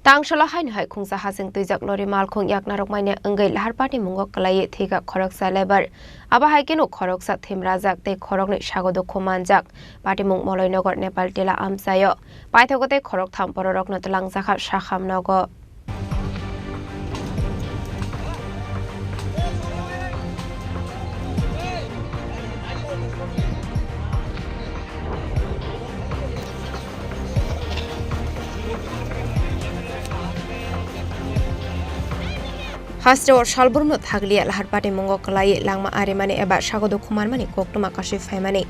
Tangshala hai Khungsa Haching Twijak lori Malkhung yak Narwkmanya Wngwi Lahar Patimungo Kwlaiwi Thwikha Khoroksa lebar aba haikeno Khoroksa themrajak tei Khorokni sagodo khomanjak Patimung Moloinogor Nepal tela amsayo paithagote Khorok tham pororokno tlangjaka sakhamnogo Hastewar salburno thaglia Lahar Patimungo Kwlaiwi langma arimani eba sagodo khumarmani koktuma kashi faimani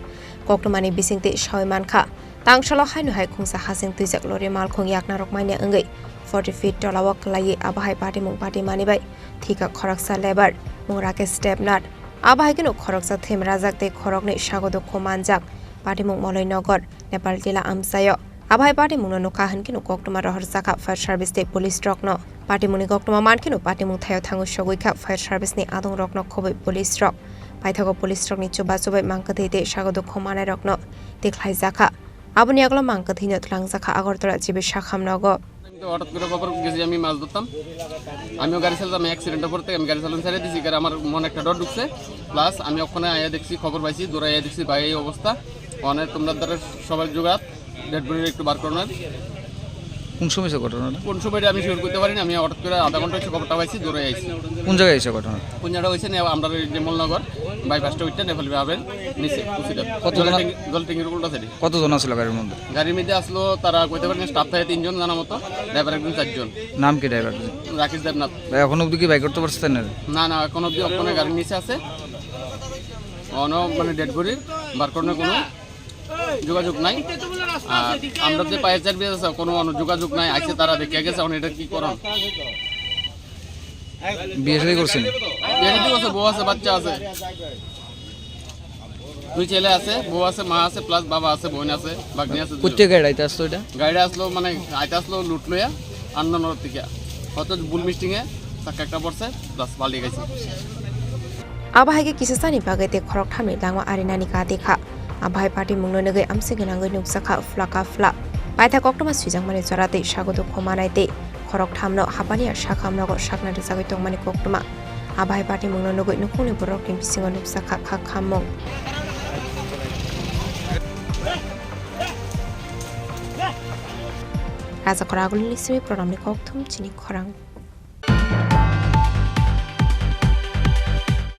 koktumani bisingti soimankha tangshala hai Khungsa Haching Twijak lori Malkhung yak Narwkmanya Wngwi 40 feet tolawa Kwlaiwi abahai Patimung patimani bai Thwikha Khoroksa lebar mungrake step nut abahai keno Khoroksa themrajak tei Khorokni sagodo khomanjak Patimung Moloinogor Nepal tela amsayo abahai Patimungno nukha keno koktuma rohor jaka fire service tei police rokno Patimuni koktuma mankeno Patimung thayo thangu sogwikha fire service ni adung rokno khoboi police rok paithago police rok ni chubai mangkathei tei sagodo khomanai rokno deklaijaka aboni aglo mangkathei tlangjaka Agartala jibe sakhamnogo হঠাৎ করে খবর গেছি আমি মাছ ধরতাম আমিও গাড়ি চালাতাম আমি অ্যাক্সিডেন্টের পর থেকে আমি গাড়ি চালানো ছেড়ে দিছি কারণ আমার মনে একটা ডর ঢুকছে প্লাস আমি ওখানে আয়া দেখছি খবর পাইছি দৌড়ে আয়া দেখছি ভাই এই অবস্থা অনেক তোমরা দ্বারা সবাই জোগাড় ডেড বডি একটু বার করানোর কোন সময় ঘটনাটা কোন সময়টা আমি শিওর করতে পারিনি আমি হঠাৎ করে আধা ঘন্টা খবরটা পাইছি দৌড়ে আইছি কোন জায়গায় এসে ঘটনা কোন জায়গা হয়েছে আমরা জেমলনগর বাইপাসটা উঠতে নেপালি ভাবেন নিচে উচিত গলটিংয়ের উল্টা সাইডে কতজন আসলো গাড়ির মধ্যে গাড়ির মধ্যে আসলো তারা কইতে পারেন স্টাফ থাকে 3 জন জানা মতো ড্রাইভার একজন 4 জন নাম কি ড্রাইভার রাকেশ দেবনাথ এখন অবধি কি বাইক করতে পারছেন না এখন অবধি ওখানে গাড়ির নিচে আছে অন মানে ডেড বডি বার করানোর কোনো যোগাযোগ নাই আর আমরা যে পায়ের চার আছে কোনো যোগাযোগ নাই আছে তারা দেখে গেছে এখন এটা কি করন বিয়ে শাদী করছেন বিয়ে শাদী করছে বউ আছে বাচ্চা আছে দুই ছেলে আছে বউ আছে মা আছে প্লাস বাবা আছে বোন আছে বাগনি আছে কোথা গাড়ি আইতে আসতো এটা গাড়ি আসলো মানে আইতে আসলো লুট লইয়া আন্নানর থেকে হয়তো বুল মিস্টিং এ চাক্কা একটা পড়ছে প্লাস পালিয়ে গেছে abahai kisasani bagate Khorok thamni langma arinani ka dekha abahai Patimungno nogoi amsigonangoi nuksakha flaka fla paitha koktoma Twijak mani jorate sagodo khomanai te Khorok thamno hapania sakhamnogo sakna rijagoi tongmani koktoma abahai Patimungno nogoi nukungni borok ni bisingo nuksakha khakhamong Raja Khoragul ni simi program ni kokthum Chini Khorang